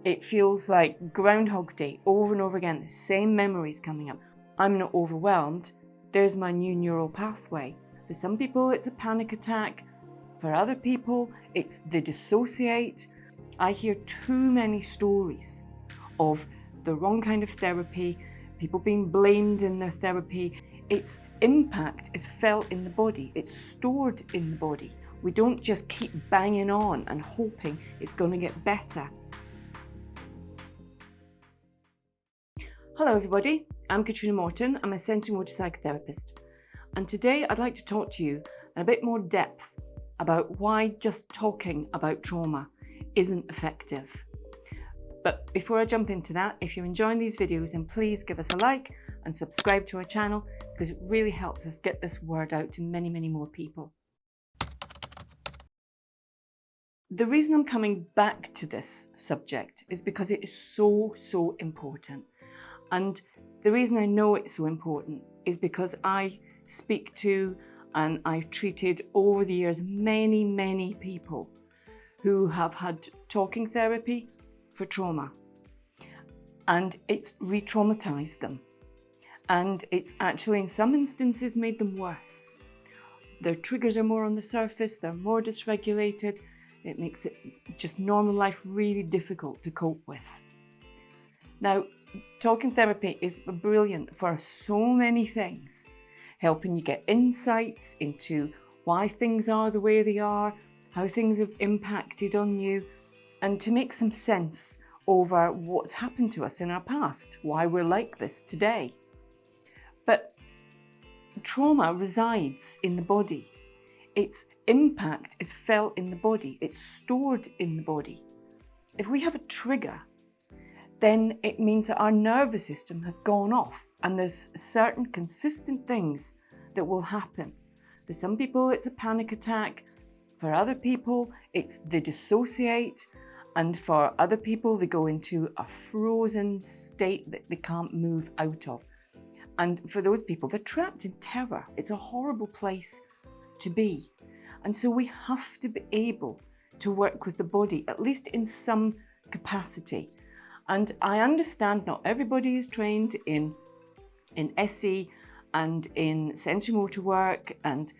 It feels like Groundhog Day over and over again, the same memories coming up. I'm not overwhelmed. There's my new neural pathway. For some people, it's a panic attack. For other people, it's they dissociate. I hear too many stories of the wrong kind of therapy, people being blamed in their therapy. Its impact is felt in the body. It's stored in the body. We don't just keep banging on and hoping it's going to get better. Hello everybody, I'm Catriona Morten. I'm a sensory-motor psychotherapist. And today I'd like to talk to you in a bit more depth about why just talking about trauma isn't effective. But before I jump into that, if you're enjoying these videos, then please give us a like and subscribe to our channel because it really helps us get this word out to many, many more people. The reason I'm coming back to this subject is because it is so important. And the reason I know it's so important is because I speak to and I've treated over the years many people who have had talking therapy for trauma, and it's re-traumatised them, and it's actually in some instances made them worse. Their triggers are more on the surface, they're more dysregulated. It makes it just normal life really difficult to cope with. Now, talking therapy is brilliant for so many things, helping you get insights into why things are the way they are, how things have impacted on you, and to make some sense over what's happened to us in our past, why we're like this today. But trauma resides in the body. Its impact is felt in the body. It's stored in the body. If we have a trigger, then it means that our nervous system has gone off and there's certain consistent things that will happen. For some people, it's a panic attack. For other people, it's they dissociate. And for other people, they go into a frozen state that they can't move out of. And for those people, they're trapped in terror. It's a horrible place to be. And so we have to be able to work with the body, at least in some capacity. And I understand not everybody is trained in SE and in sensory motor work and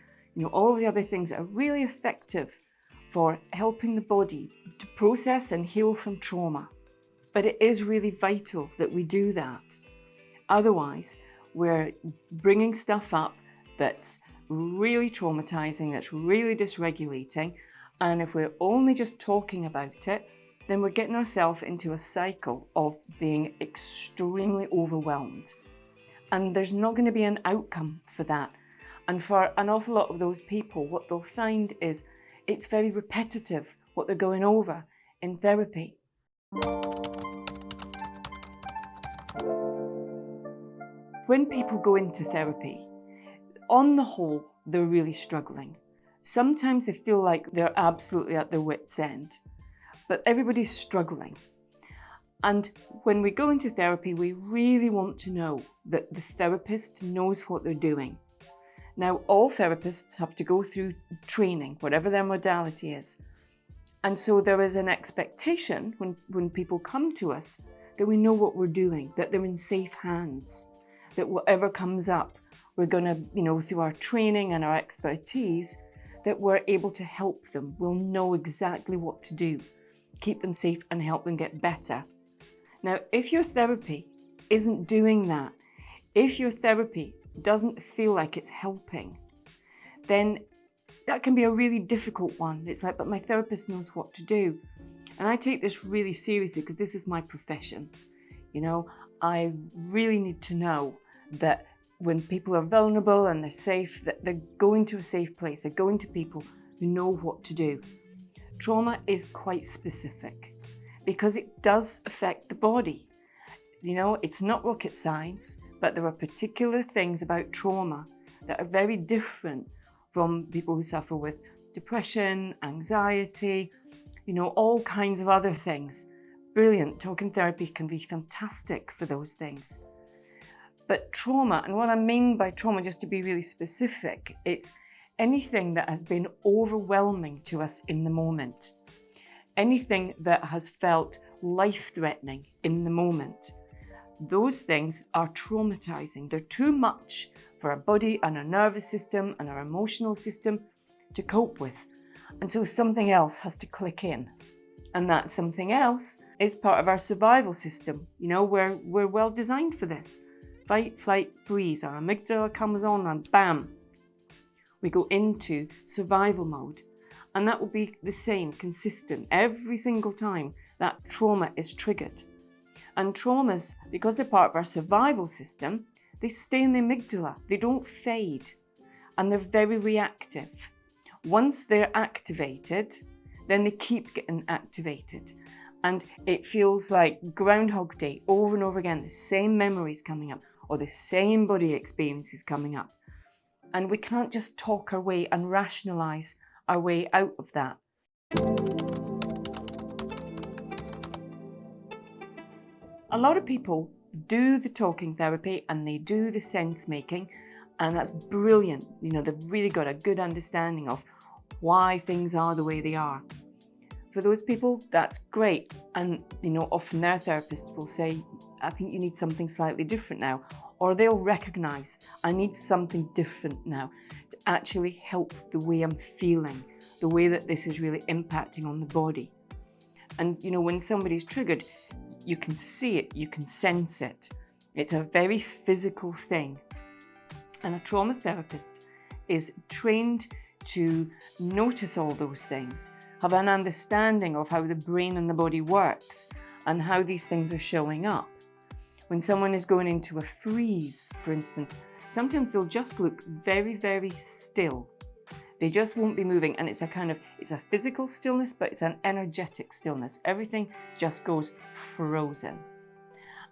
all the other things that are really effective for helping the body to process and heal from trauma. But it is really vital that we do that. Otherwise, we're bringing stuff up that's really traumatizing, that's really dysregulating. And if we're only just talking about it, then we're getting ourselves into a cycle of being extremely overwhelmed. And there's not going to be an outcome for that. And for an awful lot of those people, what they'll find is it's very repetitive what they're going over in therapy. When people go into therapy, on the whole, they're really struggling. Sometimes they feel like they're absolutely at their wits' end, but everybody's struggling. And when we go into therapy, we really want to know that the therapist knows what they're doing. Now, all therapists have to go through training, whatever their modality is. And so there is an expectation when people come to us that we know what we're doing, that they're in safe hands, that whatever comes up, we're going to, through our training and our expertise, that we're able to help them. We'll know exactly what to do, keep them safe and help them get better. Now, if your therapy isn't doing that, if your therapy doesn't feel like it's helping, then that can be a really difficult one. It's like, but my therapist knows what to do. And I take this really seriously because this is my profession. I really need to know that when people are vulnerable and they're safe, that they're going to a safe place. They're going to people who know what to do. Trauma is quite specific because it does affect the body. It's not rocket science, but there are particular things about trauma that are very different from people who suffer with depression, anxiety, all kinds of other things. Brilliant. Talking therapy can be fantastic for those things. But trauma, and what I mean by trauma, just to be really specific, it's anything that has been overwhelming to us in the moment. Anything that has felt life-threatening in the moment. Those things are traumatizing. They're too much for our body and our nervous system and our emotional system to cope with. And so something else has to click in. And that something else is part of our survival system. You know, we're well designed for this. Fight, flight, freeze. Our amygdala comes on and bam, we go into survival mode. And that will be the same, consistent, every single time that trauma is triggered. And traumas, because they're part of our survival system, they stay in the amygdala. They don't fade. And they're very reactive. Once they're activated, then they keep getting activated. And it feels like Groundhog Day over and over again, the same memories coming up or the same body experiences coming up. And we can't just talk our way and rationalize our way out of that. A lot of people do the talking therapy and they do the sense making, and that's brilliant. You know, they've really got a good understanding of why things are the way they are. For those people, that's great. And, you know, often their therapist will say, I think you need something slightly different now. Or they'll recognize, I need something different now to actually help the way I'm feeling, the way that this is really impacting on the body. And, you know, when somebody's triggered, you can see it, you can sense it. It's a very physical thing. And a trauma therapist is trained to notice all those things, have an understanding of how the brain and the body works and how these things are showing up. When someone is going into a freeze, for instance, sometimes they'll just look very, very still. They just won't be moving, and it's a physical stillness, but it's an energetic stillness. Everything just goes frozen.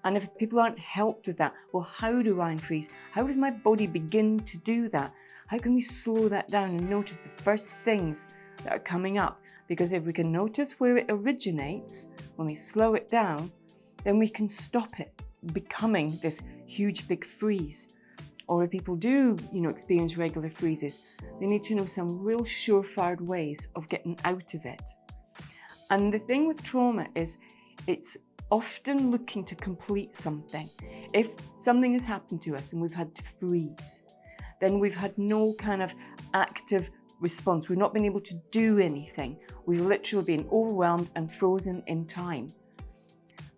And if people aren't helped with that, well, how do I unfreeze? How does my body begin to do that? How can we slow that down and notice the first things that are coming up? Because if we can notice where it originates, when we slow it down, then we can stop it becoming this huge big freeze. Or if people do, you know, experience regular freezes, they need to know some real surefire ways of getting out of it. And the thing with trauma is it's often looking to complete something. If something has happened to us and we've had to freeze, then we've had no kind of active response. We've not been able to do anything. We've literally been overwhelmed and frozen in time.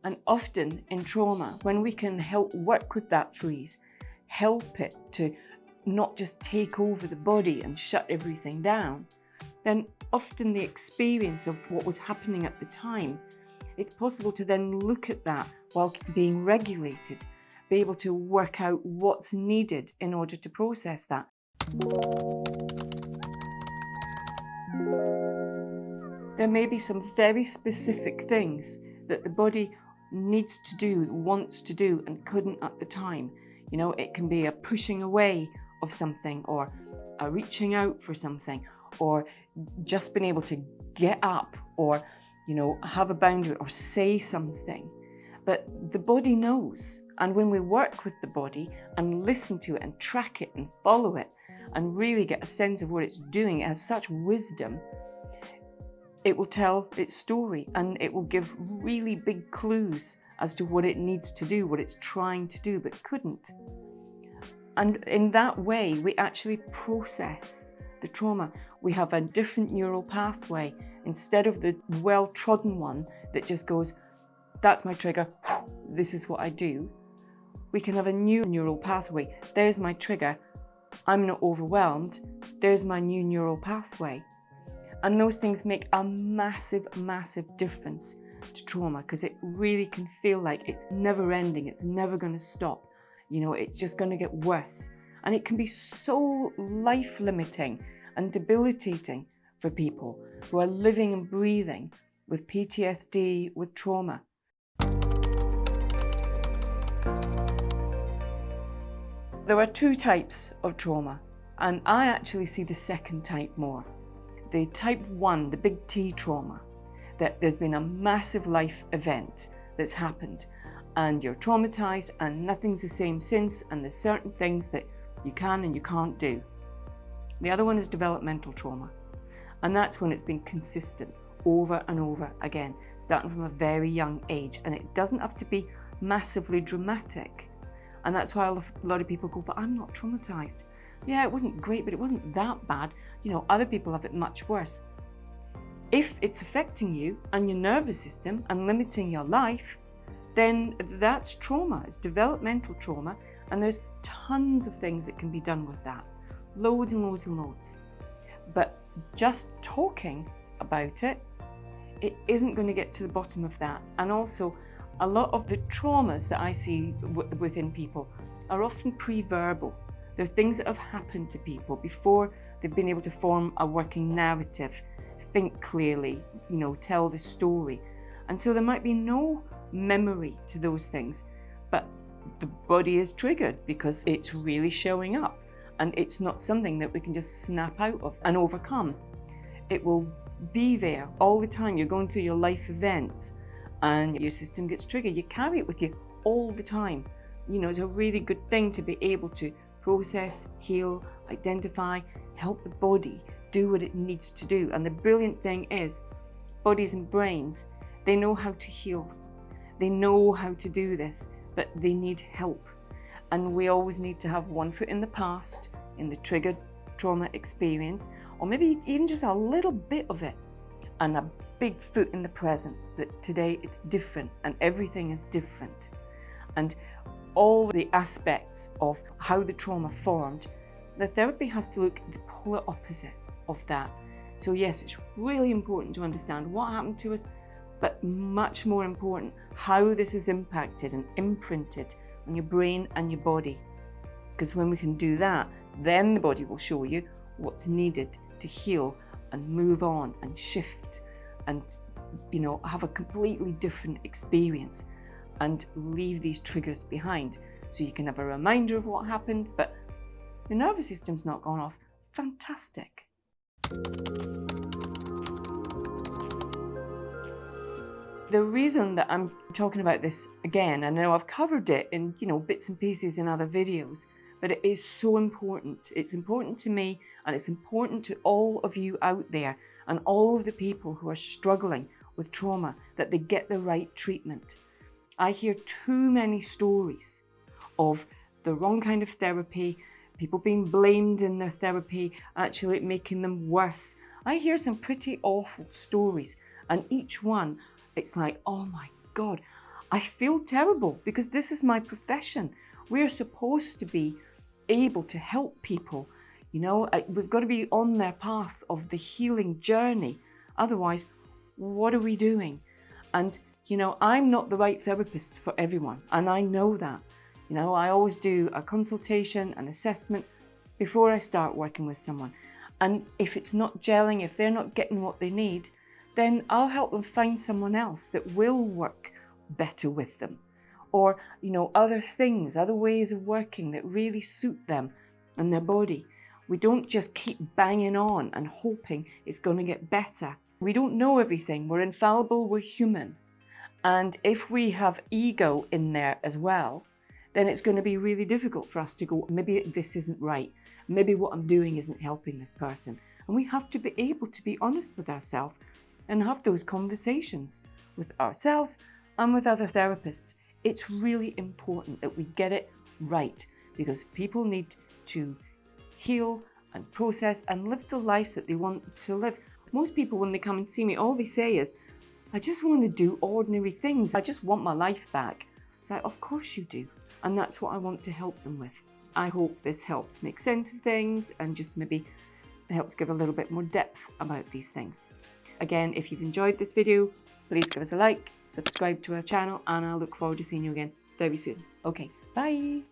And often in trauma, when we can help work with that freeze, help it to not just take over the body and shut everything down, then often the experience of what was happening at the time, it's possible to then look at that while being regulated, be able to work out what's needed in order to process that. There may be some very specific things that the body needs to do, wants to do, and couldn't at the time. You know, it can be a pushing away of something, or a reaching out for something, or just being able to get up, or, you know, have a boundary, or say something. But the body knows. And when we work with the body and listen to it and track it and follow it and really get a sense of what it's doing, it has such wisdom. It will tell its story, and it will give really big clues as to what it needs to do, what it's trying to do but couldn't. And in that way, we actually process the trauma. We have a different neural pathway instead of the well-trodden one that just goes, that's my trigger, this is what I do. We can have a new neural pathway. There's my trigger, I'm not overwhelmed, there's my new neural pathway. And those things make a massive, massive difference to trauma, because it really can feel like it's never ending, it's never going to stop. You know, it's just going to get worse. And it can be so life-limiting and debilitating for people who are living and breathing with PTSD, with trauma. There are two types of trauma, and I actually see the second type more. The type 1, the big T trauma, that there's been a massive life event that's happened and you're traumatized and nothing's the same since, and there's certain things that you can and you can't do. The other one is developmental trauma, and that's when it's been consistent over and over again, starting from a very young age. And it doesn't have to be massively dramatic. And that's why a lot of people go, but I'm not traumatized. Yeah, it wasn't great, but it wasn't that bad. You know, other people have it much worse. If it's affecting you and your nervous system and limiting your life, then that's trauma. It's developmental trauma. And there's tons of things that can be done with that. Loads and loads and loads. But just talking about it isn't going to get to the bottom of that. And also, a lot of the traumas that I see within people are often pre-verbal. They're things that have happened to people before they've been able to form a working narrative, think clearly, you know, tell the story. And so there might be no memory to those things, but the body is triggered because it's really showing up. And it's not something that we can just snap out of and overcome. It will be there all the time. You're going through your life events and your system gets triggered. You carry it with you all the time. You know, it's a really good thing to be able to process, heal, identify, help the body do what it needs to do. And the brilliant thing is, bodies and brains, they know how to heal. They know how to do this, but they need help. And we always need to have one foot in the past, in the triggered trauma experience, or maybe even just a little bit of it, and a big foot in the present, that today it's different and everything is different. And all the aspects of how the trauma formed, the therapy has to look the polar opposite of that. So yes, it's really important to understand what happened to us, but much more important, how this is impacted and imprinted on your brain and your body. Because when we can do that, then the body will show you what's needed to heal and move on and shift and, you know, have a completely different experience and leave these triggers behind. So you can have a reminder of what happened, but your nervous system's not gone off. Fantastic. The reason that I'm talking about this again, I know I've covered it in, you know, bits and pieces in other videos, but it is so important. It's important to me, and it's important to all of you out there and all of the people who are struggling with trauma, that they get the right treatment. I hear too many stories of the wrong kind of therapy, people being blamed in their therapy, actually making them worse. I hear some pretty awful stories, and each one, it's like, oh my God, I feel terrible because this is my profession. We're supposed to be able to help people. You know, we've got to be on their path of the healing journey. Otherwise, what are we doing? And, you know, I'm not the right therapist for everyone, and I know that. You know, I always do a consultation, an assessment before I start working with someone. And if it's not gelling, if they're not getting what they need, then I'll help them find someone else that will work better with them. Or, you know, other things, other ways of working that really suit them and their body. We don't just keep banging on and hoping it's going to get better. We don't know everything. We're infallible, we're human. And if we have ego in there as well, then it's going to be really difficult for us to go, maybe this isn't right. Maybe what I'm doing isn't helping this person. And we have to be able to be honest with ourselves and have those conversations with ourselves and with other therapists. It's really important that we get it right, because people need to heal and process and live the lives that they want to live. Most people, when they come and see me, all they say is, I just want to do ordinary things. I just want my life back. It's like, of course you do. And that's what I want to help them with. I hope this helps make sense of things and just maybe helps give a little bit more depth about these things. Again, if you've enjoyed this video, please give us a like, subscribe to our channel, and I look forward to seeing you again very soon. Okay, bye.